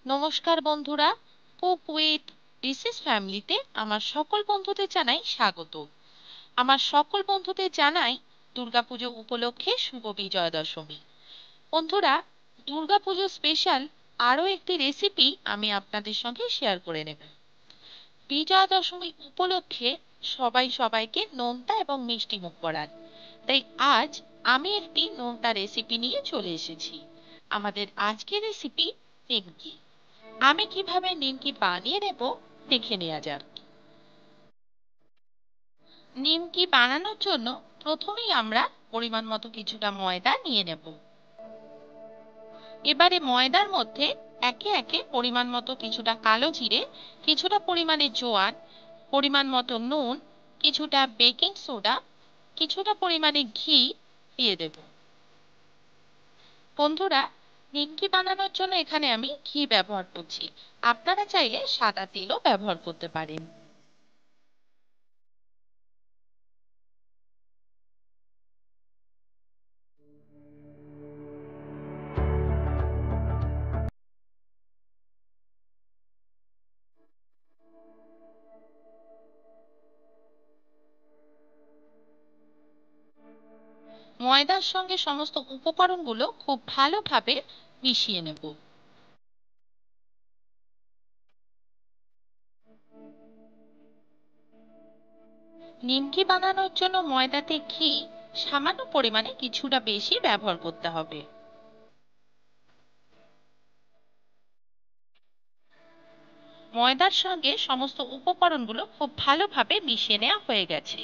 নমস্কার বন্ধুরা, cook with ডিসিস ফ্যামিলিতে আমার সকল বন্ধুদের জানাই স্বাগত। আমার সকল বন্ধুদের জানাই দুর্গাপুজো উপলক্ষে শুভ বিজয়া দশমী। বন্ধুরা, দুর্গাপুজো স্পেশাল আরও একটি রেসিপি আমি আপনাদের সঙ্গে শেয়ার করে নেব। বিজয়া দশমী উপলক্ষে সবাই সবাইকে নোনতা এবং মিষ্টি মুখ করান, তাই আজ আমি একটি নোনতা রেসিপি নিয়ে চলে এসেছি। আমাদের আজকের রেসিপি নিমকি। আমি কিভাবে নিমকি বানিয়ে নেব দেখে নেওয়া যাক। নিমকি বানানোর জন্য প্রথমেই আমরা পরিমাণ মতো কিছুটা ময়দা নিয়ে নেব। এবারে ময়দার মধ্যে একে একে পরিমাণ মতো কিছুটা কালো জিরে, কিছুটা পরিমাণে জোয়ান, পরিমাণ মতো নুন, কিছুটা বেকিং সোডা, কিছুটা পরিমাণে ঘি দিয়ে দেব। বন্ধুরা, নিমকি বানানোর জন্য এখানে আমি ঘি ব্যবহার করছি, আপনারা চাইলে সাদা তেলও ব্যবহার করতে পারেন। ময়দার সঙ্গে সমস্ত উপকরণগুলো খুব ভালোভাবে মিশিয়ে নেব। নিমকি বানানোর জন্য ময়দাতে ঘি সামান্য পরিমাণে কিছুটা বেশি ব্যবহার করতে হবে। ময়দার সঙ্গে সমস্ত উপকরণগুলো খুব ভালোভাবে মিশিয়ে নেওয়া হয়ে গেছে।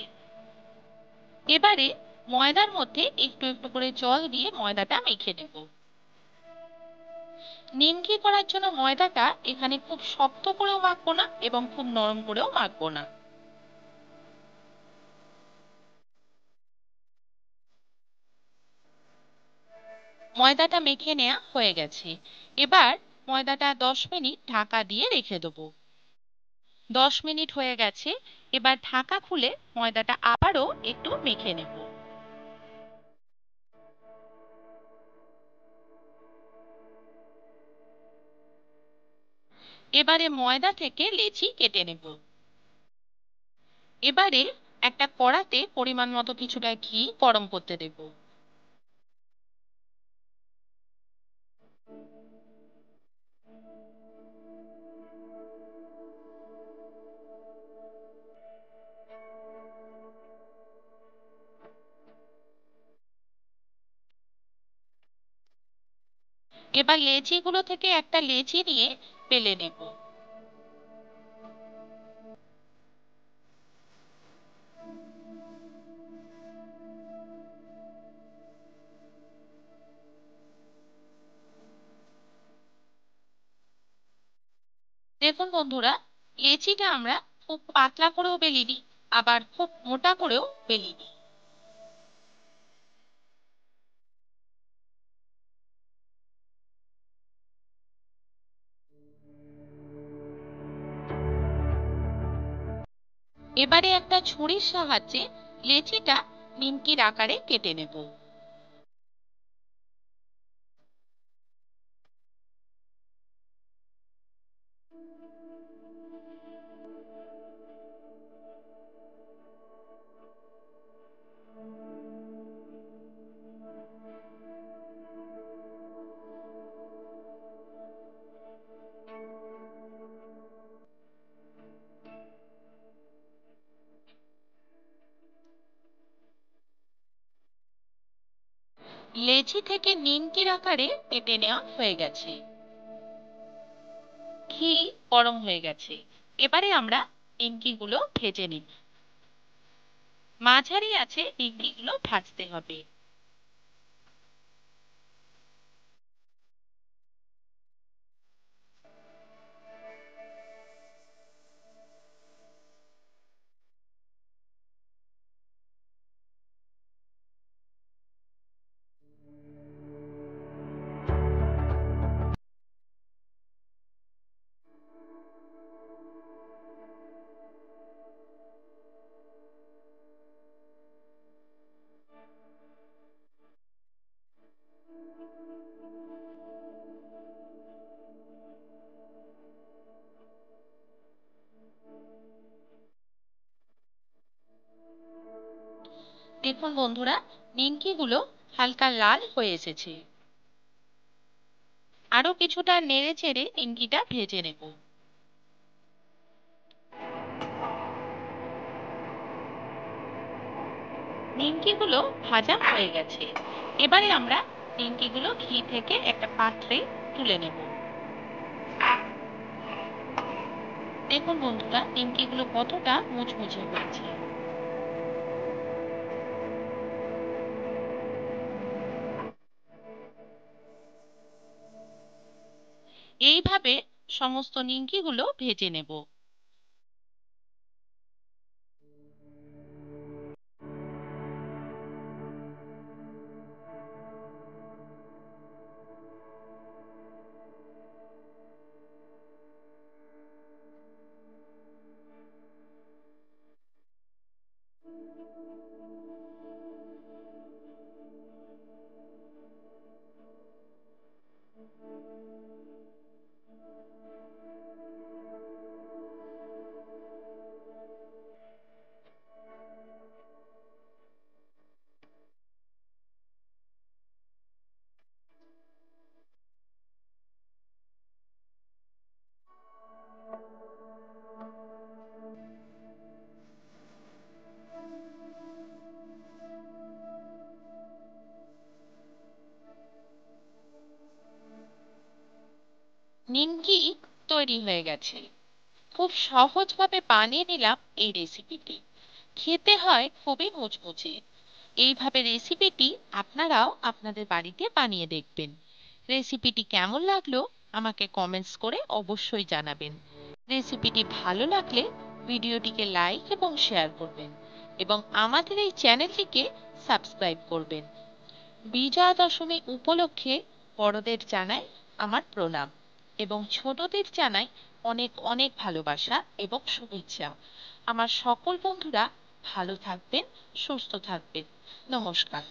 এবারে ময়দার মধ্যে একটু একটু করে জল দিয়ে ময়দাটা মেখে নেব। নিমকি করার জন্য ময়দাটা এখানে খুব শক্ত করেও মাখবো না এবং খুব নরম করেও মাখবো না। ময়দাটা মেখে নেওয়া হয়ে গেছে। এবার ময়দাটা 10 মিনিট ঢাকা দিয়ে রেখে দেবো। 10 মিনিট হয়ে গেছে। এবার ঢাকা খুলে ময়দাটা আবারও একটু মেখে নেব। এবারে ময়দা থেকে লেচি কেটে নেব। এবারে একটা কড়াতে পরিমাণ মতো কিছুটা ঘি গরম করতে দেব। এবার লেচিগুলো থেকে একটা লেচি নিয়ে বেলে নেব। দেখুন বন্ধুরা, লেচিটা আমরা খুব পাতলা করেও বেলিনি, আবার খুব মোটা করেও বেলিনি। এবারে একটা ছুরির সাহায্যে লেচিটা নিমকির আকারে কেটে নেব। লেচি থেকে নিমকির আকারে কেটে নেওয়া হয়ে গেছে। ঘি গরম হয়ে গেছে। এবারে আমরা নিমকিগুলো ভেজে নিই। মাঝারি আছে নিমকিগুলো ভাজতে হবে। দেখুন বন্ধুরা, নিমকিগুলো হালকা লাল হয়ে এসেছে। আরো কিছুটা নেড়ে চেড়ে নিমকিটা ভেজে নেব। নিমকিগুলো ভাজা হয়ে গেছে। এবারে আমরা নিমকিগুলো ঘি থেকে একটা পাত্রে তুলে নেব। দেখুন বন্ধুরা, নিমকিগুলো কতটা মুচমুচে হয়েছে। এইভাবে সমস্ত নিমকিগুলো ভেজে নেব। নিমকি তৈরি হয়ে গেছে। খুব সহজভাবে বানিয়ে নিলাম এই রেসিপিটি। খেতে হয় খুবই মুচমুচে। এইভাবে রেসিপিটি আপনারাও আপনাদের বাড়িতে বানিয়ে দেখবেন। রেসিপিটি কেমন লাগলো আমাকে কমেন্টস করে অবশ্যই জানাবেন। রেসিপিটি ভালো লাগলে ভিডিওটিকে লাইক এবং শেয়ার করবেন এবং আমাদের এই চ্যানেলটিকে সাবস্ক্রাইব করবেন। বিজয়া দশমী উপলক্ষে বড়দের জানাই আমার প্রণাম এবং ছোটদের জানাই অনেক অনেক ভালোবাসা এবং শুভেচ্ছা। আমার সকল বন্ধুরা ভালো থাকবেন, সুস্থ থাকবেন। নমস্কার।